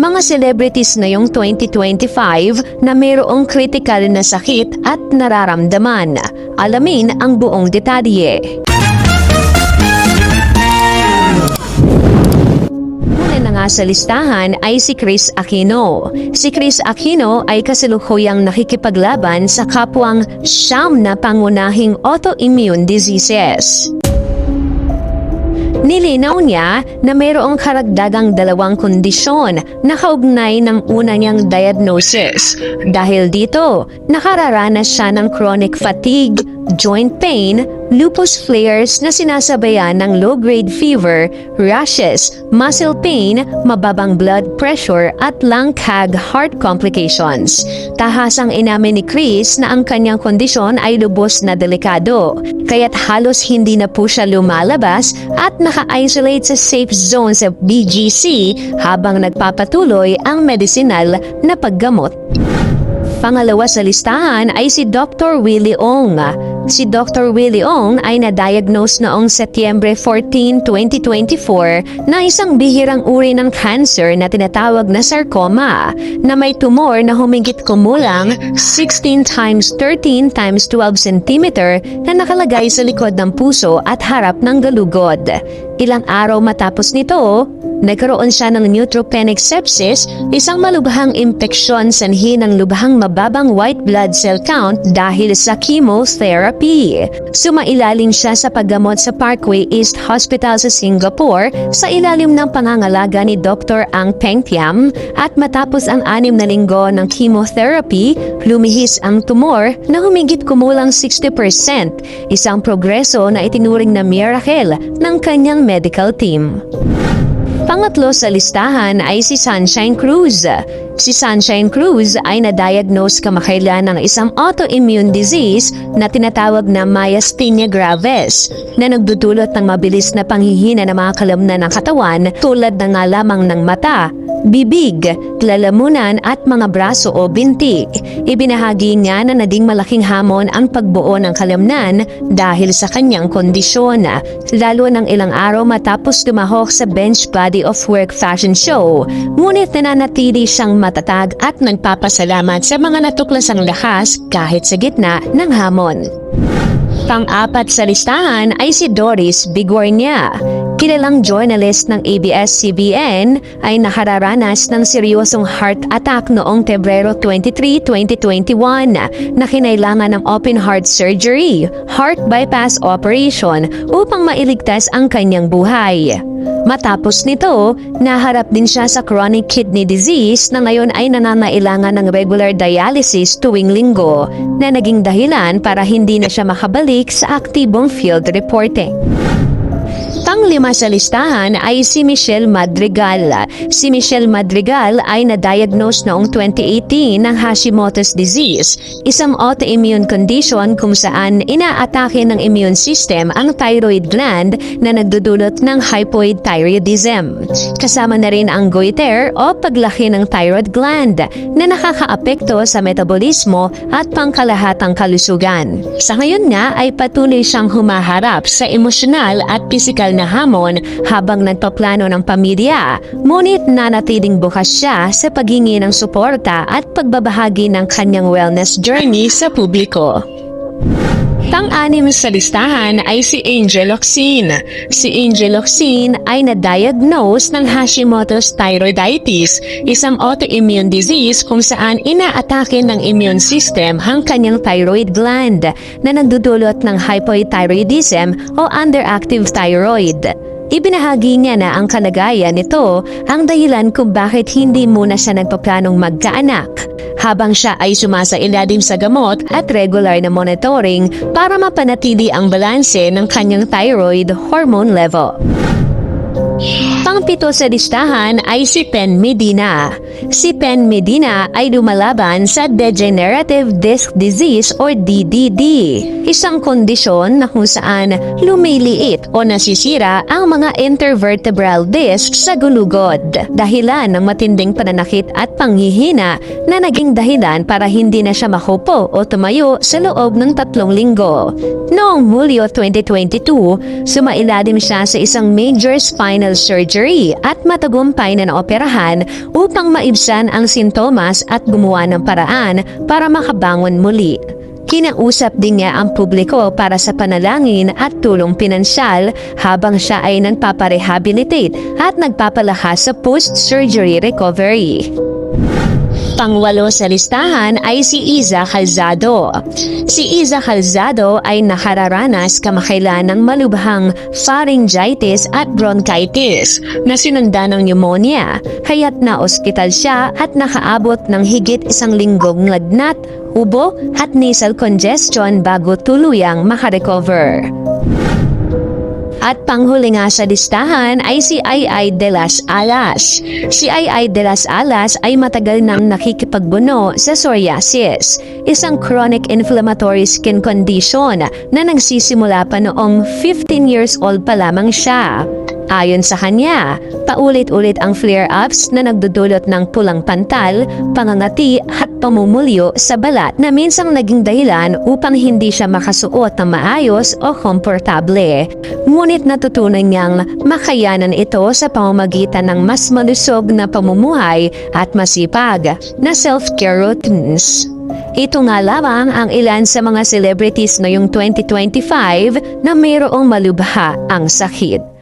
mga celebrities ngayong 2025 na mayroong critical na sakit at nararamdaman. Alamin ang buong detalye. Una na nga sa listahan ay si Kris Aquino. Si Kris Aquino ay kasalukuyang nakikipaglaban sa kapwang siyam na pangunahing autoimmune diseases. Nilinaw niya na mayroong karagdagang dalawang kondisyon na kaugnay ng una niyang diagnosis. Dahil dito, nakararanas siya ng chronic fatigue, joint pain, lupus flares na sinasabayan ng low-grade fever, rashes, muscle pain, mababang blood pressure at lung cag heart complications. Tahasang inamin ni Kris na ang kanyang kondisyon ay lubos na delikado, kaya't halos hindi na po siya lumalabas at naka-isolate sa safe zone sa BGC habang nagpapatuloy ang medicinal na paggamot. Pangalawa sa listahan ay si Dr. Willie Ong. Si Dr. Willie Ong ay na-diagnose noong Setyembre 14, 2024 na isang bihirang uri ng cancer na tinatawag na sarcoma na may tumor na humigit kumulang 16 times 13 times 12 cm na nakalagay sa likod ng puso at harap ng galugod. Ilang araw matapos nito, nagkaroon siya ng neutropenic sepsis, isang malubhang impeksyon sanhi ng lubhang mababang white blood cell count dahil sa chemotherapy. Sumailalim siya sa paggamot sa Parkway East Hospital sa Singapore sa ilalim ng pangangalaga ni Dr. Ang Peng Thiam at matapos ang 6 na linggo ng chemotherapy, lumihis ang tumor na humigit kumulang 60%, isang progreso na itinuring na miracle ng kanyang medical team. Pangatlo sa listahan ay si Sunshine Cruz. Si Sunshine Cruz ay na-diagnose kamakailan ng isang autoimmune disease na tinatawag na myasthenia gravis na nagdudulot ng mabilis na panghihina ng mga kalamnan ng katawan tulad ng lamang ng mata, bibig, lalamunan at mga braso o binti. Ibinahagi niya na naging malaking hamon ang pagbuo ng kalamnan dahil sa kanyang kondisyon, lalo ng ilang araw matapos lumahok sa bench body of work fashion show. Ngunit nananatili siyang matatag at nagpapasalamat sa mga natuklasang lakas kahit sa gitna ng hamon. Pang-apat sa listahan ay si Doris Bigornia. Kilalang journalist ng ABS-CBN ay nakararanas ng seryosong heart attack noong Pebrero 23, 2021 na kinailangan ng open heart surgery, heart bypass operation upang mailigtas ang kanyang buhay. Matapos nito, naharap din siya sa chronic kidney disease na ngayon ay nanangailangan ng regular dialysis tuwing linggo na naging dahilan para hindi na siya makabalik sa aktibong field reporting. Pang-5 sa listahan ay si Michelle Madrigal. Si Michelle Madrigal ay na-diagnose noong 2018 ng Hashimoto's disease, isang autoimmune condition kung saan inaatake ng immune system ang thyroid gland na nagdudulot ng hypothyroidism. Kasama na rin ang goiter o paglaki ng thyroid gland na nakakaapekto sa metabolismo at pangkalahatang kalusugan. Sa ngayon nga ay patuloy siyang humaharap sa emosyonal at pisikal na hamon habang nagpaplano ng pamilya, ngunit nanatiling bukas siya sa paghingi ng suporta at pagbabahagi ng kanyang wellness journey sa publiko. Pang-6 sa listahan ay si Angel Locsin. Si Angel Locsin ay na-diagnose ng Hashimoto's thyroiditis, isang autoimmune disease kung saan inaatake ng immune system ang kanyang thyroid gland na nagdudulot ng hypothyroidism o underactive thyroid. Ibinahagi niya na ang kalagayan nito ang dahilan kung bakit hindi muna siya nagpaplanong magkaanak, habang siya ay sumasailalim sa gamot at regular na monitoring para mapanatili ang balanse ng kanyang thyroid hormone level. Pang-7 sa listahan ay si Pen Medina. Si Pen Medina ay lumalaban sa degenerative disc disease or DDD, isang kondisyon na kung saan lumiliit o nasisira ang mga intervertebral discs sa gulugod, dahilan ng matinding pananakit at panghihina na naging dahilan para hindi na siya makupo o tumayo sa loob ng 3 linggo. Noong Hulyo 2022, sumailalim siya sa isang major spinal medical surgery at matagumpay na naoperahan upang maibsan ang sintomas at gumawa ng paraan para makabangon muli. Kinausap din niya ang publiko para sa panalangin at tulong pinansyal habang siya ay nagpaparehabilitate at nagpapalakas sa post-surgery recovery. Pangwalo sa listahan ay si Iza Calzado. Si Iza Calzado ay nakararanas kamakailan ng malubhang pharyngitis at bronchitis na sinundan ng pneumonia, kaya't na-ospital siya at nakaabot ng higit 1 linggong lagnat, ubo at nasal congestion bago tuluyang makarecover. At panghuli nga sa listahan ay si Ai de las Alas. Si Ai de las Alas ay matagal nang nakikipagbuno sa psoriasis, isang chronic inflammatory skin condition na nagsisimula pa noong 15 years old pa lamang siya. Ayon sa kanya, paulit-ulit ang flare-ups na nagdudulot ng pulang pantal, pangangati at pamumulyo sa balat na minsang naging dahilan upang hindi siya makasuot ng maayos o komportable. Ngunit natutunan niyang makayanan ito sa pamamagitan ng mas malusog na pamumuhay at masipag na self-care routines. Ito nga lamang ang ilan sa mga celebrities ngayong 2025 na mayroong malubha ang sakit.